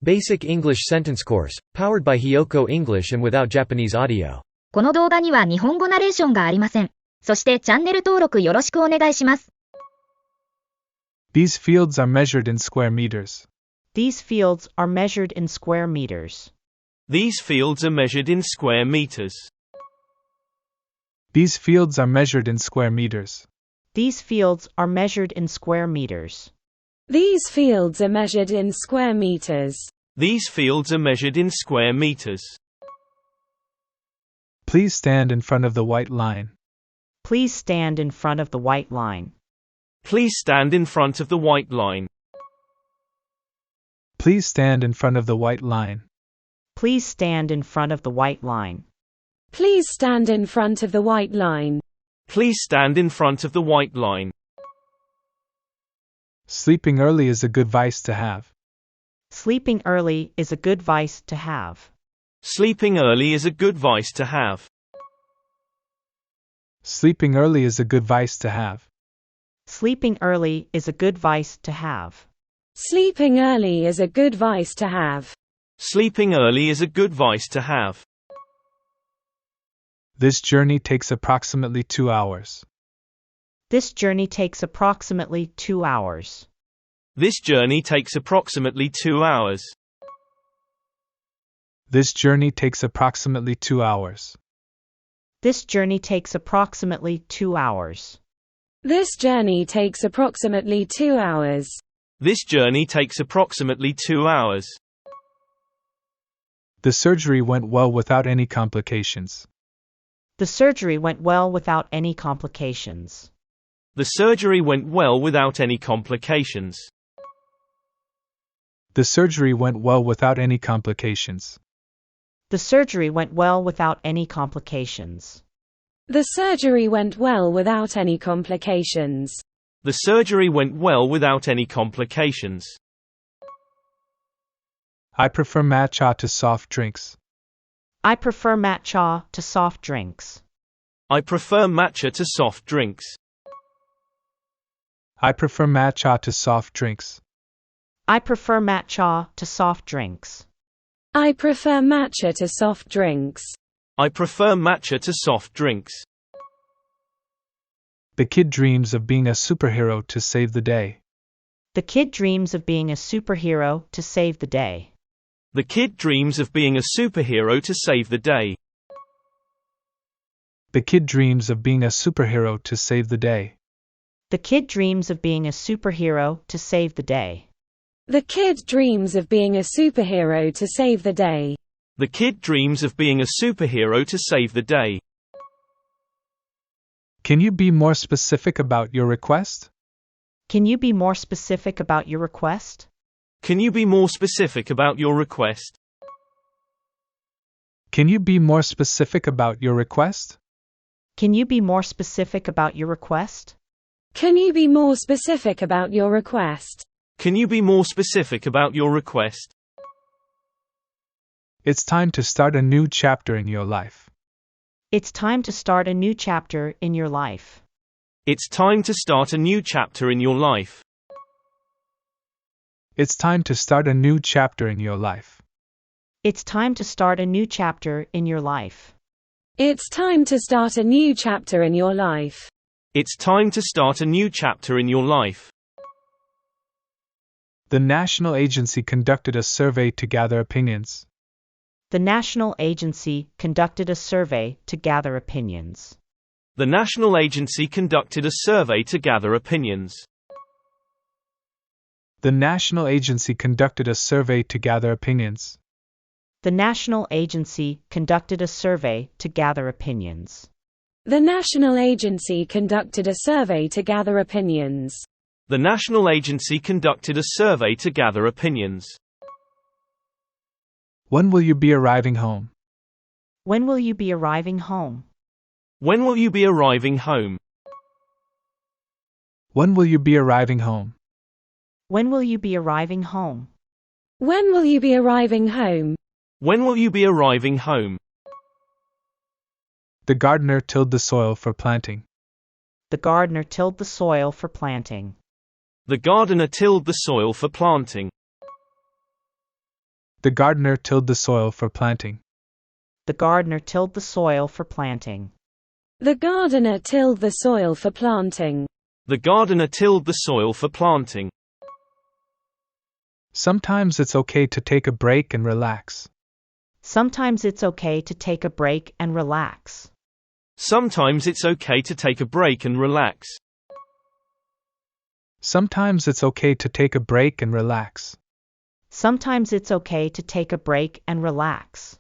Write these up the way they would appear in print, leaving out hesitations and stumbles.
Basic English Sentence Course, powered by HIYOKO English and without Japanese audio. この動画には日本語ナレーションがありません。そしてチャンネル登録よろしくお願いします。These fields are measured in square meters. These fields are measured in square meters. These fields are measured in square meters. These fields are measured in square meters. These fields are measured in square meters. These fields are measured in square meters. These fields are measured in square meters. Please stand in front of the white line. Please stand in front of the white line. Please stand in front of the white line. Please stand in front of the white line. Please stand in front of the white line. Please stand in front of the white line. Please stand in front of the white line. Sleeping early is a good vice to have. Sleeping early is a good vice to have. Sleeping early is a good vice to have. Sleeping early is a good vice to have. Sleeping early is a good vice to have. Sleeping early is a good vice to have. Sleeping early is a good vice to have. This journey takes approximately 2 hours. This journey takes approximately 2 hours. This journey takes approximately 2 hours. This journey takes approximately 2 hours. This journey takes approximately 2 hours. This journey takes approximately 2 hours. This journey takes approximately 2 hours. The surgery went well without any complications. The surgery went well without any complications. The surgery went well without any complications. The surgery went well without any complications. The surgery went well without any complications. The surgery went well without any complications. The surgery went well without any complications. I prefer matcha to soft drinks. I prefer matcha to soft drinks. I prefer matcha to soft drinks. I prefer matcha to soft drinks. I prefer matcha to soft drinks. I prefer matcha to soft drinks. I prefer matcha to soft drinks. The kid dreams of being a superhero to save the day. The kid dreams of being a superhero to save the day. The kid dreams of being a superhero to save the day. The kid dreams of being a superhero to save the day. The kid dreams of being a superhero to save the day. The kid dreams of being a superhero to save the day. The kid dreams of being a superhero to save the day. Can you be more specific about your request? Can you be more specific about your request? Can you be more specific about your request? Can you be more specific about your request? Can you be more specific about your request? Can you be more specific about your request? Can you be more specific about your request? It's time to start a new chapter in your life. It's time to start a new chapter in your life. It's time to start a new chapter in your life. It's time to start a new chapter in your life. It's time to start a new chapter in your life. It's time to start a new chapter in your life. It's time to start a new chapter in your life. The national agency conducted a survey to gather opinions. The national agency conducted a survey to gather opinions. The national agency conducted a survey to gather opinions. The national agency conducted a survey to gather opinions. The national agency conducted a survey to gather opinions. The national agency conducted a survey to gather opinions. The national agency conducted a survey to gather opinions. When will you be arriving home? When will you be arriving home? When will you be arriving home? When will you be arriving home? When will you be arriving home? When will you be arriving home? When will you be arriving home? The gardener tilled the soil for planting. The gardener tilled the soil for planting. The gardener tilled the soil for planting. The gardener tilled the soil for planting. The gardener tilled the soil for planting. The gardener tilled the soil for planting. The gardener tilled the soil for planting. Sometimes it's okay to take a break and relax. Sometimes it's okay to take a break and relax. Sometimes it's okay to take a break and relax. Sometimes it's okay to take a break and relax. Sometimes it's okay to take a break and relax.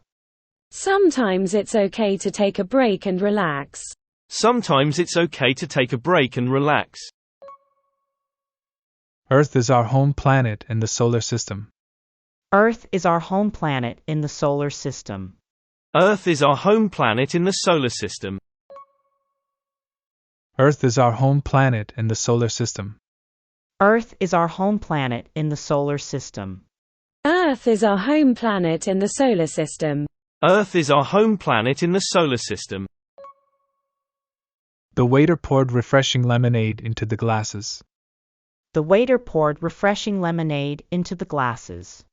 Sometimes it's okay to take a break and relax. Sometimes it's okay to take a break and relax. Earth is our home planet in the solar system. Earth is our home planet in the solar system. Earth is our home planet in the solar system. Earth is our home planet in the solar system. Earth is our home planet in the solar system. Earth is our home planet in the solar system. Earth is our home planet in the solar system. The waiter poured refreshing lemonade into the glasses. The waiter poured refreshing lemonade into the glasses.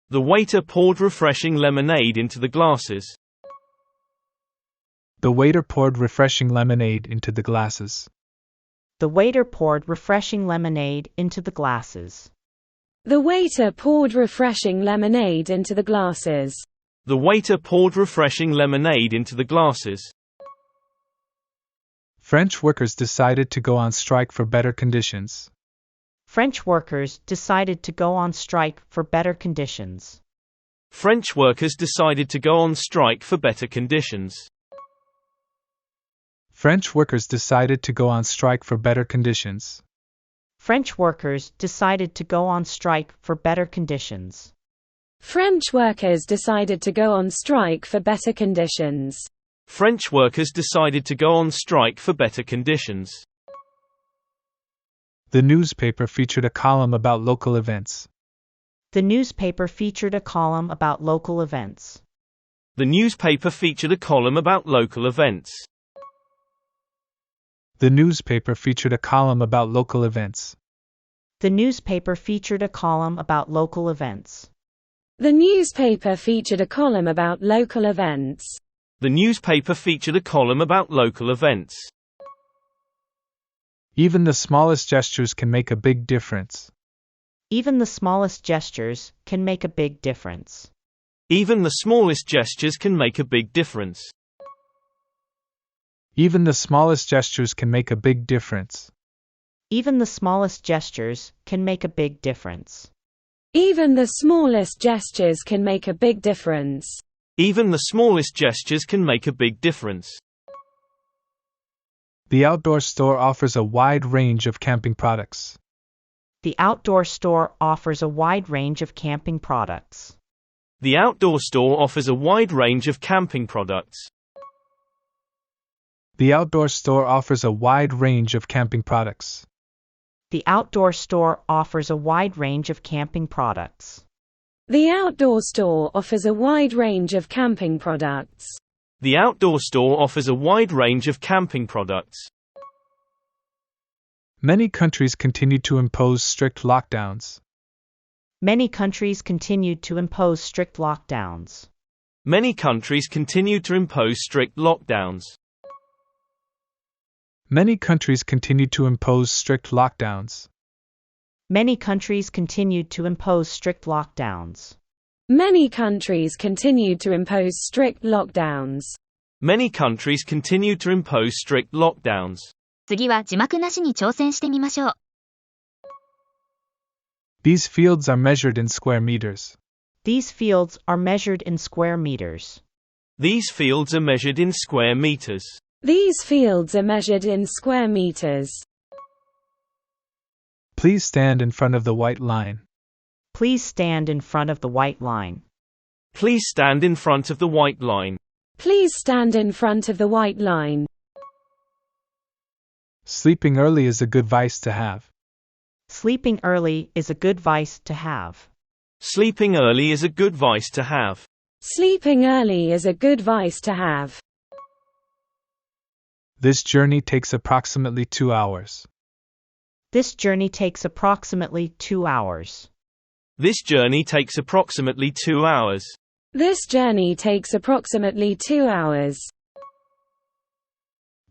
The waiter poured refreshing lemonade into the glasses. The waiter poured refreshing lemonade into the glasses. The waiter poured refreshing lemonade into the glasses. The waiter poured refreshing lemonade into the glasses. The waiter poured refreshing lemonade into the glasses. French workers decided to go on strike for better conditions. French workers decided to go on strike for better conditions. French workers decided to go on strike for better conditions. French workers decided to go on strike for better conditions. French workers decided to go on strike for better conditions. French workers decided to go on strike for better conditions. French workers decided to go on strike for better conditions. The newspaper featured a column about local events. The newspaper featured a column about local events. The newspaper featured a column about local events. The newspaper featured a column about local events. The newspaper featured a column about local events. The newspaper featured a column about local events. The newspaper featured a column about local events. Even the smallest gestures can make a big difference. Even the smallest gestures can make a big difference. Even the smallest gestures can make a big difference. Even the smallest gestures can make a big difference. Even the smallest gestures can make a big difference. Even the smallest gestures can make a big difference. Even the smallest gestures can make a big difference. The outdoor store offers a wide range of camping products. The outdoor store offers a wide range of camping products. The outdoor store offers a wide range of camping products. The outdoor store offers a wide range of camping products. The outdoor store offers a wide range of camping products. The outdoor store offers a wide range of camping products. The outdoor store offers a wide range of camping products. Many countries continue to impose strict lockdowns. Many countries continued to impose strict lockdowns. Many countries continued to impose strict lockdowns. Many countries continue to impose strict lockdowns. Many countries continued to impose strict lockdowns. Many countries continued to impose strict lockdowns. Many countries continued to impose strict lockdowns. 次は字幕なしに挑戦してみましょう。These fields are measured in square meters. These fields are measured in square meters. These fields are measured in square meters. These fields are measured in square meters. Please stand in front of the white line. Please stand in front of the white line. Please stand in front of the white line. Please stand in front of the white line. Sleeping early is a good vice to have. Sleeping early is a good vice to have. Sleeping early is a good vice to have. Sleeping early is a good vice to have. This journey takes approximately 2 hours. This journey takes approximately 2 hours. This journey takes approximately 2 hours. This journey takes approximately 2 hours.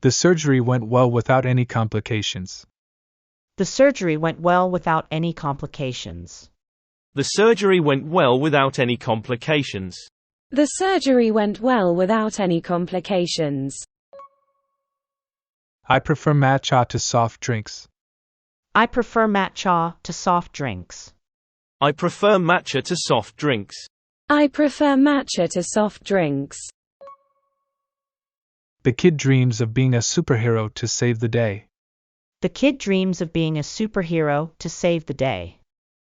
The surgery went well without any complications. The surgery went well without any complications. The surgery went well without any complications. The surgery went well without any complications. I prefer matcha to soft drinks. I prefer matcha to soft drinks. I prefer matcha to soft drinks. I prefer matcha to soft drinks. The kid dreams of being a superhero to save the day. The kid dreams of being a superhero to save the day.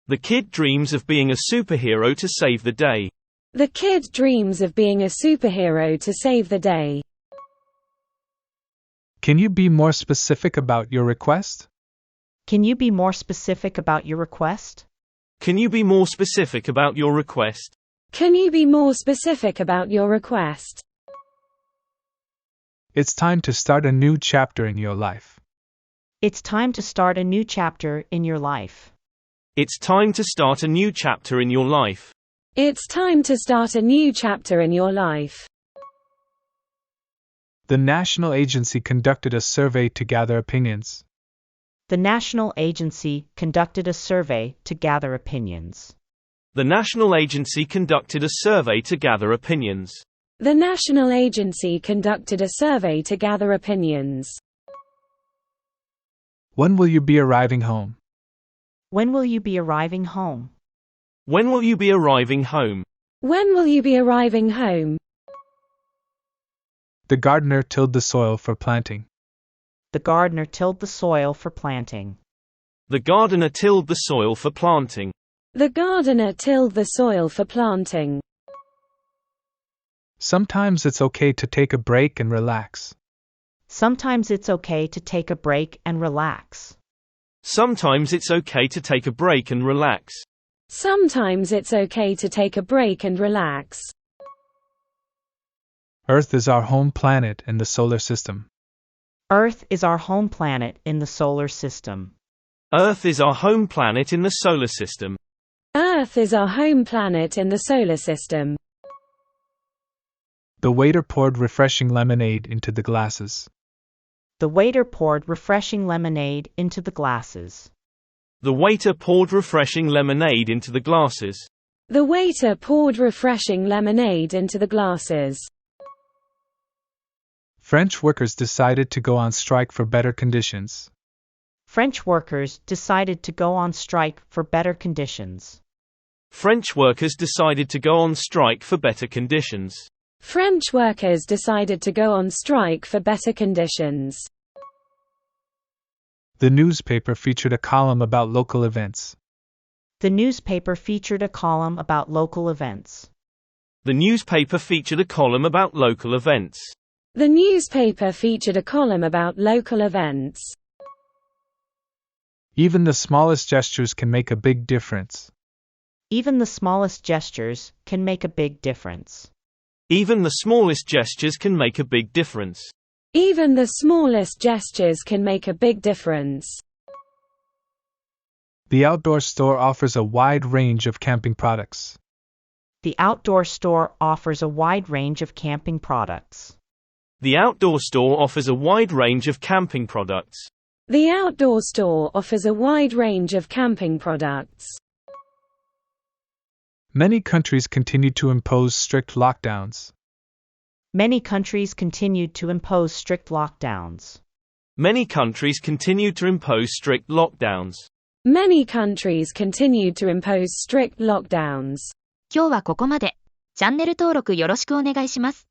The kid dreams of being a superhero to save the day. The kid dreams of being a superhero to save the day. Can you be more specific about your request? Can you be more specific about your request? Can you be more specific about your request? Can you be more specific about your request? It's time to start a new chapter in your life. It's time to start a new chapter in your life. It's time to start a new chapter in your life. It's time to start a new chapter in your life. The national agency conducted a survey to gather opinions. The national agency conducted a survey to gather opinions. The national agency conducted a survey to gather opinions. The national agency conducted a survey to gather opinions. When will you be arriving home? When will you be arriving home? When will you be arriving home? When will you be arriving home? The gardener tilled the soil for planting. The gardener tilled the soil for planting. The gardener tilled the soil for planting. The gardener tilled the soil for planting. Sometimes it's okay to take a break and relax. Sometimes it's okay to take a break and relax. Sometimes it's okay to take a break and relax. Sometimes it's okay to take a break and relax. Earth is our home planet in the solar system. Earth is our home planet in the solar system. Earth is our home planet in the solar system. Earth is our home planet in the solar system. The waiter poured refreshing lemonade into the glasses. The waiter poured refreshing lemonade into the glasses. The waiter poured refreshing lemonade into the glasses. The waiter poured refreshing lemonade into the glasses. French workers decided to go on strike for better conditions. French workers decided to go on strike for better conditions. French workers decided to go on strike for better conditions. French workers decided to go on strike for better conditions. The newspaper featured a column about local events. The newspaper featured a column about local events. The newspaper featured a column about local events. The newspaper featured a column about local events. Even the smallest gestures can make a big difference. Even the smallest gestures can make a big difference. Even the smallest gestures can make a big difference. Even the smallest gestures can make a big difference. The outdoor store offers a wide range of camping products. The outdoor store offers a wide range of camping products. The outdoor store offers a wide range of camping products. The outdoor store offers a wide range of camping products. Many countries continue to impose strict lockdowns. Many countries continued to impose strict lockdowns. Many countries continued to impose strict lockdowns. Many countries continued to impose strict lockdowns. 今日はここまで。チャンネル登録よろしくお願いします。